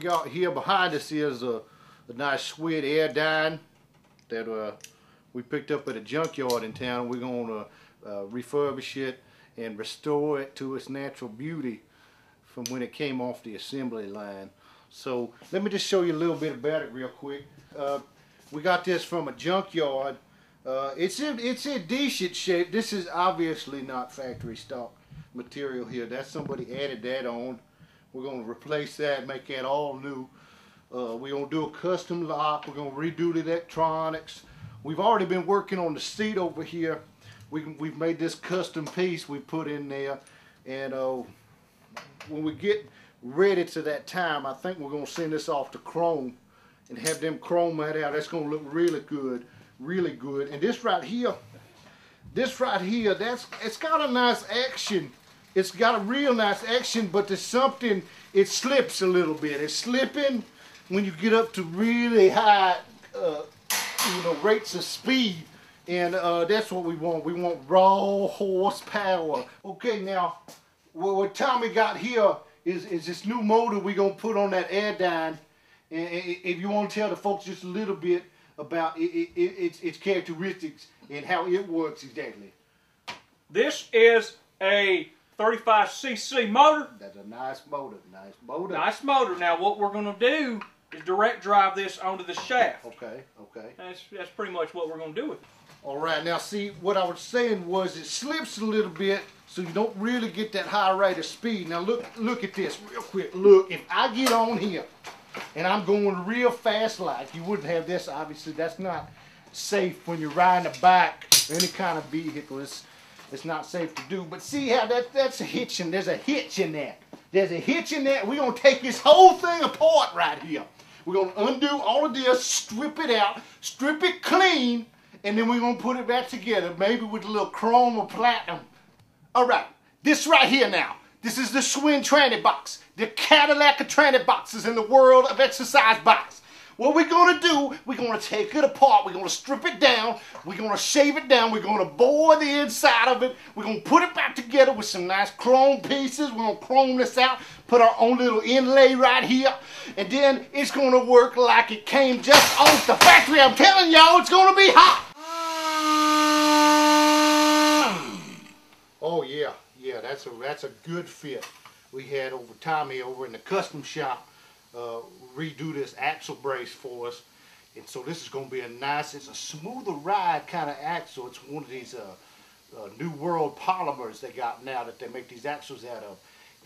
got here behind us is a nice Schwinn Airdyne that we picked up at a junkyard in town. We're going to refurbish it and restore it to its natural beauty from when it came off the assembly line. So let me just show you a little bit about it real quick. We got this from a junkyard. It's in decent shape. This is obviously not factory stock material here. That's somebody added that on. We're going to replace that, make that all new. We're going to do a custom lock. We're going to redo the electronics. We've already been working on the seat over here. We've made this custom piece we put in there, and when we get ready to that time, I think we're going to send this off to chrome and have them chrome that out. That's going to look really good, really good. And this right here, it's got a nice action. It's got a real nice action, but there's something, it slips a little bit. It's slipping when you get up to really high rates of speed, and that's what we want. We want raw horsepower. Okay, now what Tommy got here is this new motor we're gonna put on that Airdyne. And if you want to tell the folks just a little bit about its characteristics and how it works exactly. This is a 35cc motor. That's a nice motor, nice motor. Nice motor. Now what we're going to do is direct drive this onto the shaft. Okay, okay. That's pretty much what we're going to do with it. All right, now see, what I was saying was it slips a little bit, so you don't really get that high rate of speed. Now look at this real quick. Look, if I get on here and I'm going real fast like, you wouldn't have this, obviously. That's not safe when you're riding a bike or any kind of vehicle. It's not safe to do. But see how that's a hitch, and there's a hitch in that. There's a hitch in that. We're going to take this whole thing apart right here. We're going to undo all of this, strip it out, strip it clean, and then we're going to put it back together, maybe with a little chrome or platinum. All right, this right here now. This is the Schwinn tranny box, the Cadillac of tranny boxes in the world of exercise bikes. What we're going to do, we're going to take it apart, we're going to strip it down, we're going to shave it down, we're going to bore the inside of it, we're going to put it back together with some nice chrome pieces, we're going to chrome this out, put our own little inlay right here, and then it's going to work like it came just off the factory. I'm telling y'all, it's going to be hot. Oh yeah, yeah, that's a good fit. We had Tommy over in the custom shop redo this axle brace for us, and so this is going to be it's a smoother ride kind of axle. It's one of these new world polymers they got now that they make these axles out of,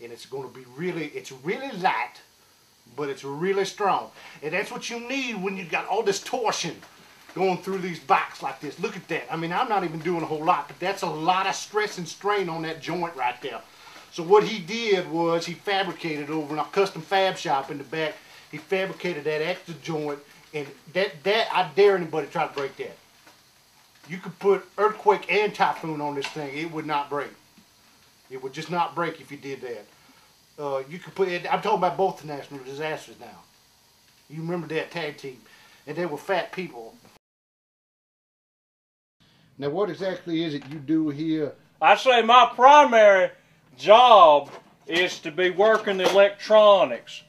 and it's going to be it's really light, but it's really strong, and that's what you need when you got all this torsion going through these bikes like this. Look at that. I mean, I'm not even doing a whole lot, but that's a lot of stress and strain on that joint right there. So what he did was he fabricated over in our custom fab shop in the back. He fabricated that extra joint, and that I dare anybody to try to break that. You could put earthquake and typhoon on this thing, it would not break. It would just not break if you did that. You could put it. I'm talking about both the national disasters now. You remember that tag team, and they were fat people. Now, what exactly is it you do here? I say my primary job is to be working the electronics.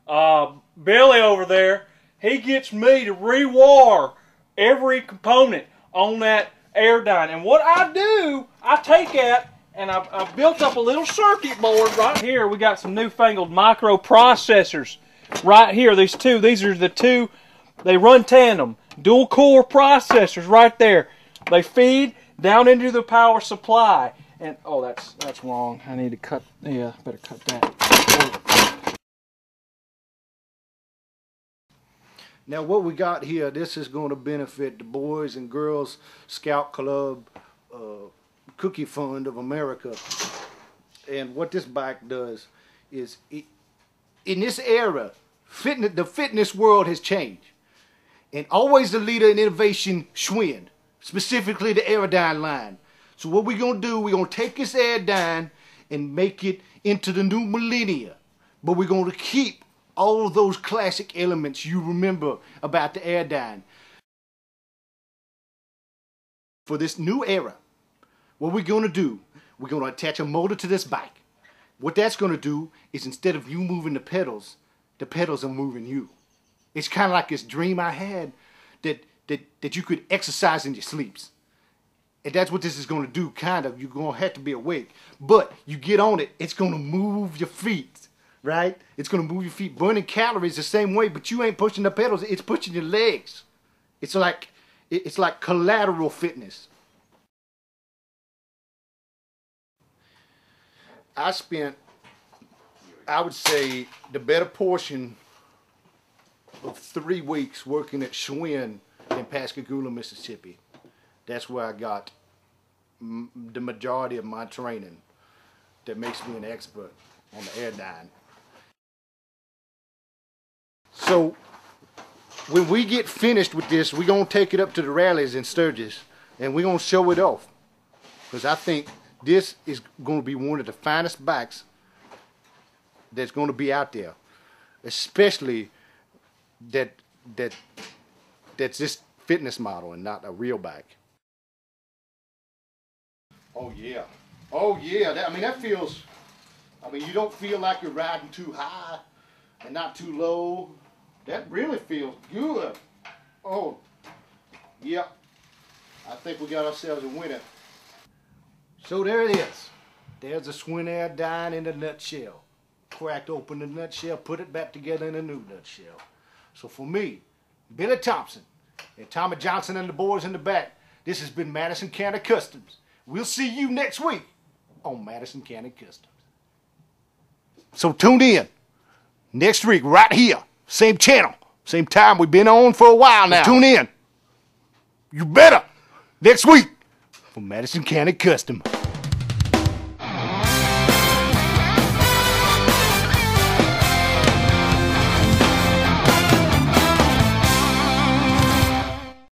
Billy over there, he gets me to rewire every component on that Airdyne. And what I do, I take that and I built up a little circuit board right here. We got some newfangled microprocessors right here. These are the two, they run tandem. Dual core processors right there. They feed down into the power supply. And oh, that's wrong. I need to cut. Yeah, better cut that. Now, what we got here, this is going to benefit the Boys and Girls Scout Club Cookie Fund of America. And what this bike does is, in this era, the fitness world has changed, and always the leader in innovation, Schwinn. Specifically the Airdyne line. So what we're going to do, we're going to take this Airdyne and make it into the new millennia. But we're going to keep all of those classic elements you remember about the Airdyne. For this new era, what we're going to do, we're going to attach a motor to this bike. What that's going to do is, instead of you moving the pedals, the pedals are moving you. It's kind of like this dream I had that you could exercise in your sleeps. And that's what this is going to do, kind of. You're going to have to be awake. But you get on it, it's going to move your feet, right? It's going to move your feet. Burning calories the same way, but you ain't pushing the pedals. It's pushing your legs. It's like collateral fitness. I spent, I would say, the better portion of 3 weeks working at Schwinn in Pascagoula, Mississippi. That's where I got the majority of my training that makes me an expert on the Airdyne. So when we get finished with this, we're going to take it up to the rallies in Sturgis and we're going to show it off. Because I think this is going to be one of the finest bikes that's going to be out there. Especially that's this fitness model and not a real bike. Oh yeah. Oh yeah. That feels, you don't feel like you're riding too high and not too low. That really feels good. Oh, yeah. I think we got ourselves a winner. So there it is. There's a Schwinn Airdyne in a nutshell. Cracked open the nutshell, put it back together in a new nutshell. So for me, Billy Thompson, and Tommy Johnson and the boys in the back, this has been Madison Kounty Kustoms. We'll see you next week on Madison Kounty Kustoms. So tune in next week right here. Same channel, same time. We've been on for a while now. So tune in. You better. Next week for Madison Kounty Kustoms.